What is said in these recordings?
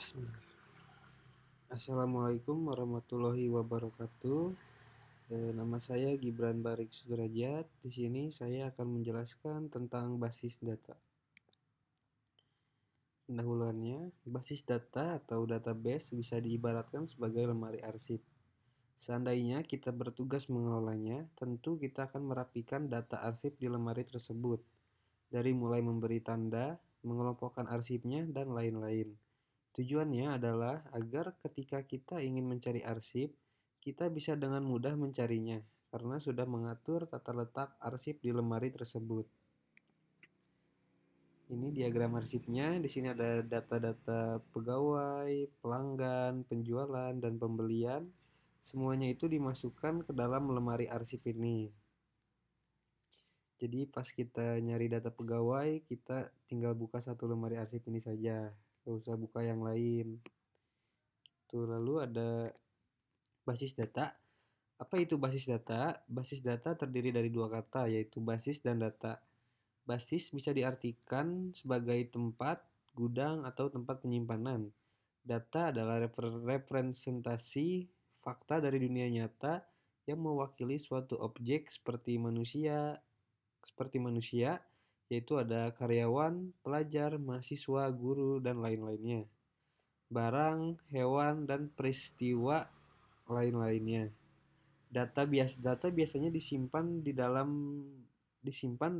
Bismillah. Assalamualaikum warahmatullahi wabarakatuh. Nama saya Gibran Barik Sudrajat. Di sini saya akan menjelaskan tentang basis data. Pendahuluannya, basis data atau database bisa diibaratkan sebagai lemari arsip. Seandainya kita bertugas mengelolanya, tentu kita akan merapikan data arsip di lemari tersebut, dari mulai memberi tanda, mengelompokkan arsipnya, dan lain-lain. Tujuannya adalah agar ketika kita ingin mencari arsip, kita bisa dengan mudah mencarinya, karena sudah mengatur tata letak arsip di lemari tersebut. Ini diagram arsipnya. Di sini ada data-data pegawai, pelanggan, penjualan, dan pembelian. Semuanya itu dimasukkan ke dalam lemari arsip ini. Jadi pas kita nyari data pegawai, kita tinggal buka satu lemari arsip ini saja. Gak usah buka yang lain. Tuh, lalu ada basis data. Apa itu basis data? Basis data terdiri dari dua kata, yaitu basis dan data. Basis bisa diartikan sebagai tempat, gudang, atau tempat penyimpanan. Data adalah representasi fakta dari dunia nyata yang mewakili suatu objek seperti manusia, yaitu ada karyawan, pelajar, mahasiswa, guru, dan lain-lainnya. Barang, hewan, dan peristiwa lain-lainnya. Data biasanya disimpan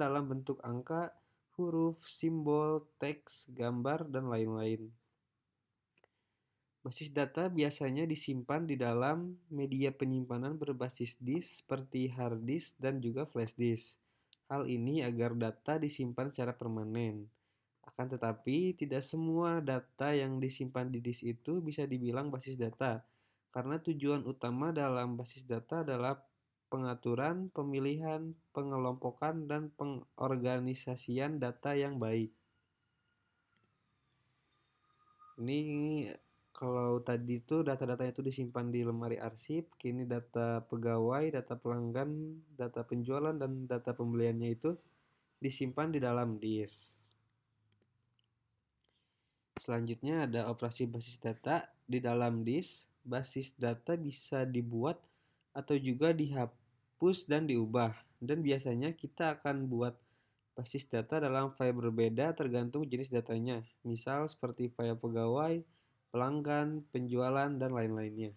dalam bentuk angka, huruf, simbol, teks, gambar, dan lain-lain. Basis data biasanya disimpan di dalam media penyimpanan berbasis disk seperti hard disk dan juga flash disk. Hal ini agar data disimpan secara permanen. Akan tetapi, tidak semua data yang disimpan di disk itu bisa dibilang basis data, karena tujuan utama dalam basis data adalah pengaturan, pemilihan, pengelompokan, dan pengorganisasian data yang baik. Ini kalau tadi itu data-datanya itu disimpan di lemari arsip, kini data pegawai, data pelanggan, data penjualan, dan data pembeliannya itu disimpan di dalam disk. Selanjutnya ada operasi basis data di dalam disk. Basis data bisa dibuat atau juga dihapus dan diubah. Dan biasanya kita akan buat basis data dalam file berbeda tergantung jenis datanya. Misal seperti file pegawai, pelanggan, penjualan, dan lain-lainnya.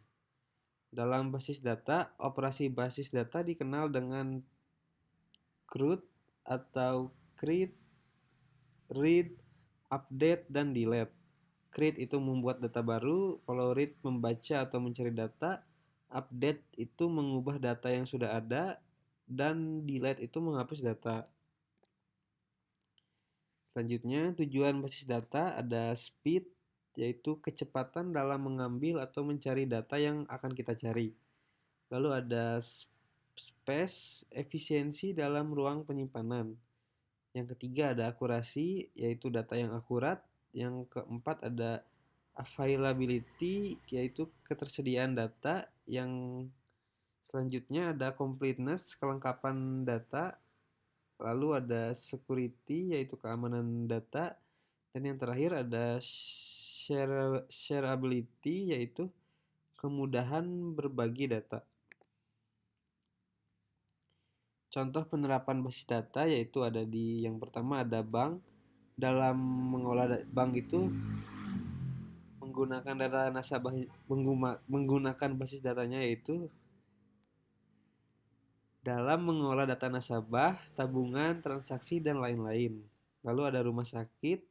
Dalam basis data, operasi basis data dikenal dengan CRUD atau create, read, update, dan delete. Create itu membuat data baru, kalau read membaca atau mencari data, update itu mengubah data yang sudah ada, dan delete itu menghapus data. Selanjutnya, tujuan basis data ada speed, yaitu kecepatan dalam mengambil atau mencari data yang akan kita cari. Lalu ada space, efisiensi dalam ruang penyimpanan. Yang ketiga ada akurasi, yaitu data yang akurat. Yang keempat ada availability, yaitu ketersediaan data. Yang selanjutnya ada completeness, kelengkapan data. Lalu ada security, yaitu keamanan data. Dan yang terakhir ada shareability, yaitu kemudahan berbagi data. Contoh penerapan basis data yaitu ada di yang pertama ada bank. Dalam mengolah bank itu menggunakan data nasabah, menggunakan basis datanya yaitu dalam mengolah data nasabah, tabungan, transaksi, dan lain-lain. Lalu ada rumah sakit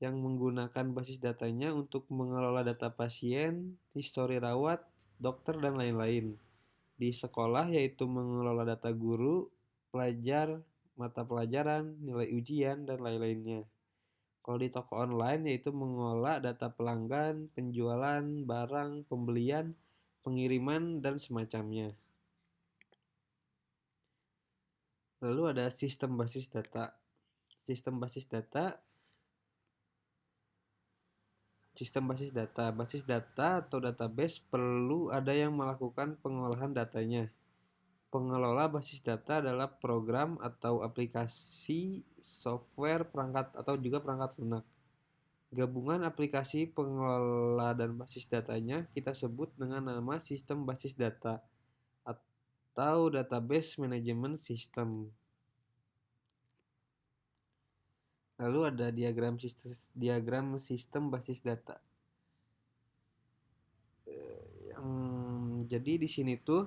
yang menggunakan basis datanya untuk mengelola data pasien, histori rawat, dokter, dan lain-lain. Di sekolah yaitu mengelola data guru, pelajar, mata pelajaran, nilai ujian, dan lain-lainnya. Kalau di toko online yaitu mengolah data pelanggan, penjualan, barang, pembelian, pengiriman, dan semacamnya. Lalu ada sistem basis data. Sistem basis data Basis data atau database perlu ada yang melakukan pengolahan datanya. Pengelola basis data adalah program atau aplikasi software perangkat atau juga perangkat lunak. Gabungan aplikasi pengelola dan basis datanya kita sebut dengan nama sistem basis data atau database management system. Lalu ada diagram sistem basis data. Jadi di sini tuh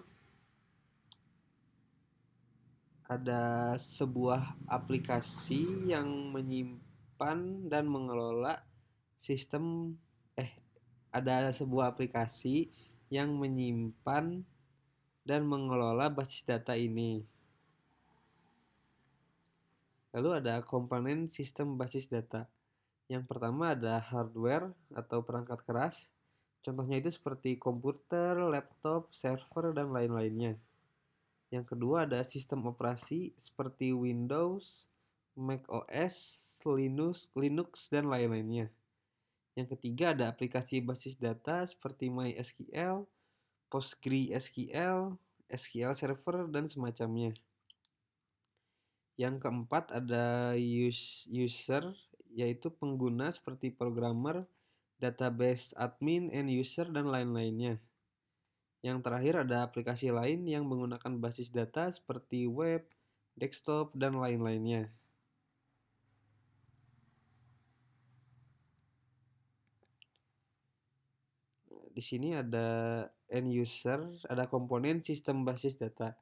ada sebuah aplikasi yang menyimpan dan mengelola sistem ada sebuah aplikasi yang menyimpan dan mengelola basis data ini. Lalu ada komponen sistem basis data. Yang pertama ada hardware atau perangkat keras. Contohnya itu seperti komputer, laptop, server, dan lain-lainnya. Yang kedua ada sistem operasi seperti Windows, Mac OS, Linux, dan lain-lainnya. Yang ketiga ada aplikasi basis data seperti MySQL, PostgreSQL, SQL Server, dan semacamnya. Yang keempat ada user, yaitu pengguna seperti programmer, database admin, end user, dan lain-lainnya. Yang terakhir ada aplikasi lain yang menggunakan basis data seperti web, desktop, dan lain-lainnya. Di sini ada end user, ada komponen sistem basis data.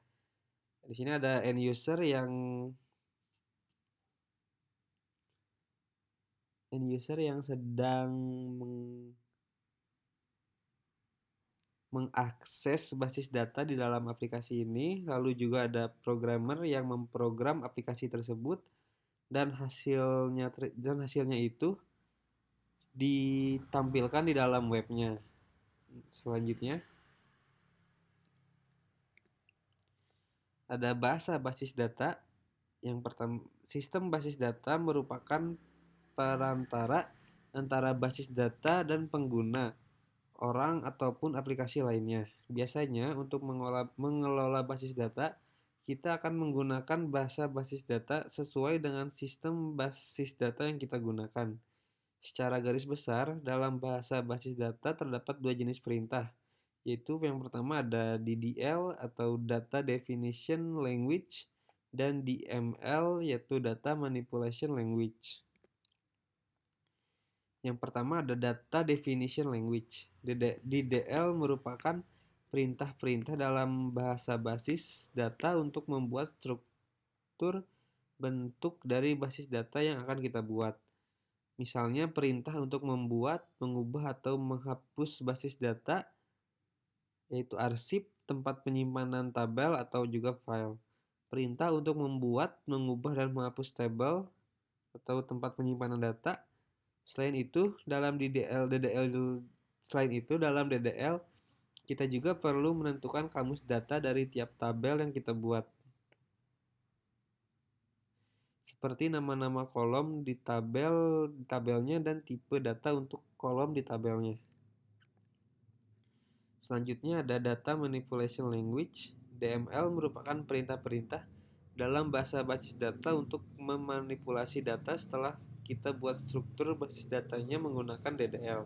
Di sini ada end user yang sedang mengakses basis data di dalam aplikasi ini. Lalu juga ada programmer yang memprogram aplikasi tersebut dan hasilnya itu ditampilkan di dalam webnya. Selanjutnya ada bahasa basis data. Yang pertama, sistem basis data merupakan perantara antara basis data dan pengguna, orang ataupun aplikasi lainnya. Biasanya untuk mengelola basis data, kita akan menggunakan bahasa basis data sesuai dengan sistem basis data yang kita gunakan. Secara garis besar, dalam bahasa basis data terdapat dua jenis perintah, yaitu yang pertama ada DDL atau Data Definition Language dan DML yaitu Data Manipulation Language. Yang pertama ada Data Definition Language. DDL merupakan perintah-perintah dalam bahasa basis data untuk membuat struktur bentuk dari basis data yang akan kita buat. Misalnya perintah untuk membuat, mengubah, atau menghapus basis data, yaitu arsip, tempat penyimpanan tabel, atau juga file. Perintah untuk membuat, mengubah, dan menghapus tabel atau tempat penyimpanan data. Selain itu, dalam DDL, kita juga perlu menentukan kamus data dari tiap tabel yang kita buat. Seperti nama-nama kolom di tabelnya dan tipe data untuk kolom di tabelnya. Selanjutnya ada Data Manipulation Language. DML merupakan perintah-perintah dalam bahasa basis data untuk memanipulasi data setelah kita buat struktur basis datanya menggunakan DDL.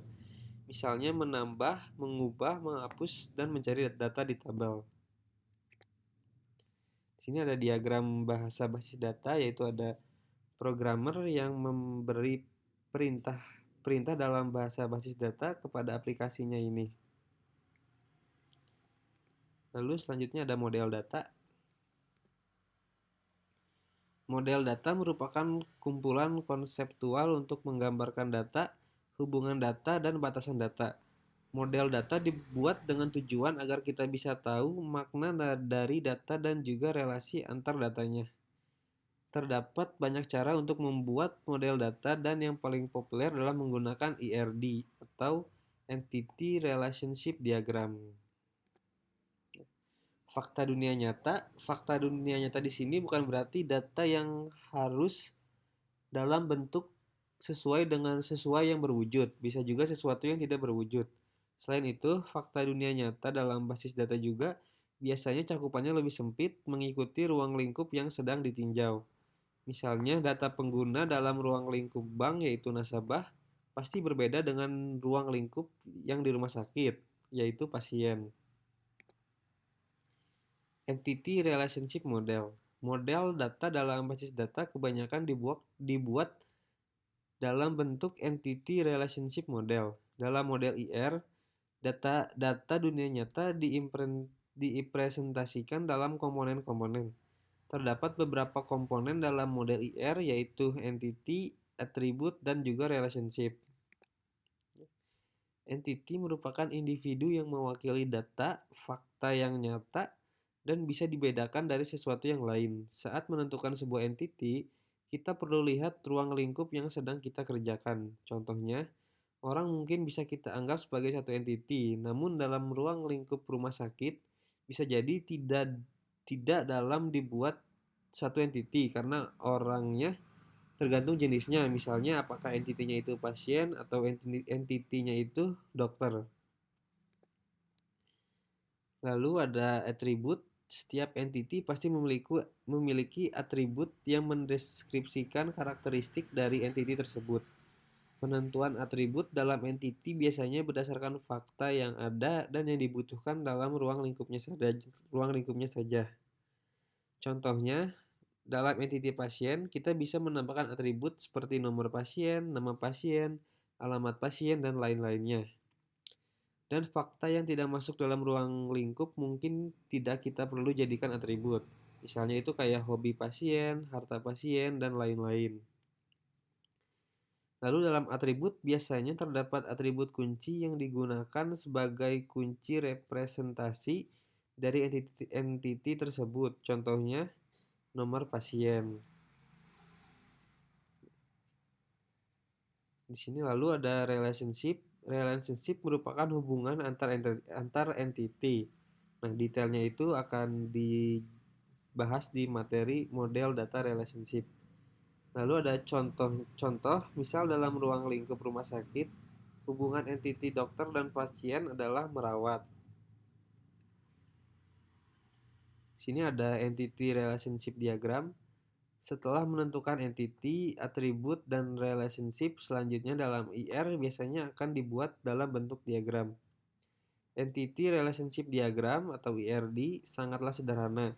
Misalnya menambah, mengubah, menghapus, dan mencari data di tabel. Di sini ada diagram bahasa basis data, yaitu ada programmer yang memberi perintah dalam bahasa basis data kepada aplikasinya ini. Lalu selanjutnya ada model data. Model data merupakan kumpulan konseptual untuk menggambarkan data, hubungan data, dan batasan data. Model data dibuat dengan tujuan agar kita bisa tahu makna dari data dan juga relasi antar datanya. Terdapat banyak cara untuk membuat model data dan yang paling populer adalah menggunakan ERD atau Entity Relationship Diagram. Fakta dunia nyata di sini bukan berarti data yang harus dalam bentuk sesuai yang berwujud, bisa juga sesuatu yang tidak berwujud. Selain itu, fakta dunia nyata dalam basis data juga biasanya cakupannya lebih sempit mengikuti ruang lingkup yang sedang ditinjau. Misalnya data pengguna dalam ruang lingkup bank yaitu nasabah, pasti berbeda dengan ruang lingkup yang di rumah sakit, yaitu pasien. Entity Relationship Model. Model data dalam basis data kebanyakan dibuat dalam bentuk Entity Relationship Model. Dalam model IR, data dunia nyata dipresentasikan dalam komponen-komponen. Terdapat beberapa komponen dalam model IR, yaitu entity, atribut, dan juga relationship. Entity merupakan individu yang mewakili data, fakta yang nyata, dan bisa dibedakan dari sesuatu yang lain. Saat menentukan sebuah entity, kita perlu lihat ruang lingkup yang sedang kita kerjakan. Contohnya, orang mungkin bisa kita anggap sebagai satu entity, namun dalam ruang lingkup rumah sakit bisa jadi tidak dalam dibuat satu entity karena orangnya tergantung jenisnya. Misalnya apakah entitinya itu pasien atau entitinya itu dokter. Lalu ada atribut. Setiap entity pasti memiliki atribut yang mendeskripsikan karakteristik dari entity tersebut. Penentuan atribut dalam entity biasanya berdasarkan fakta yang ada dan yang dibutuhkan dalam ruang lingkupnya saja. Contohnya, dalam entity pasien, kita bisa menambahkan atribut seperti nomor pasien, nama pasien, alamat pasien, dan lain-lainnya. Dan fakta yang tidak masuk dalam ruang lingkup mungkin tidak kita perlu jadikan atribut. Misalnya itu kayak hobi pasien, harta pasien, dan lain-lain. Lalu dalam atribut biasanya terdapat atribut kunci yang digunakan sebagai kunci representasi dari entity tersebut. Contohnya nomor pasien. Di sini lalu ada relationship. Relationship merupakan hubungan antar entity. Nah, detailnya itu akan dibahas di materi model data relationship. Lalu ada contoh-contoh, misal dalam ruang lingkup rumah sakit, hubungan entity dokter dan pasien adalah merawat. Sini ada entity relationship diagram. Setelah menentukan entity, atribut, dan relationship, selanjutnya dalam IR biasanya akan dibuat dalam bentuk diagram. Entity Relationship Diagram atau ERD sangatlah sederhana.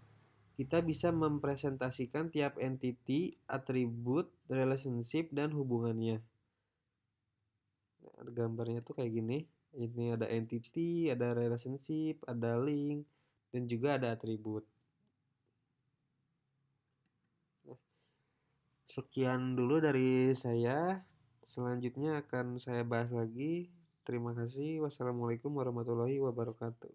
Kita bisa mempresentasikan tiap entity, atribut, relationship, dan hubungannya. Nah, gambarnya tuh kayak gini. Ini ada entity, ada relationship, ada link, dan juga ada atribut. Sekian dulu dari saya. Selanjutnya akan saya bahas lagi. Terima kasih. Wassalamualaikum warahmatullahi wabarakatuh.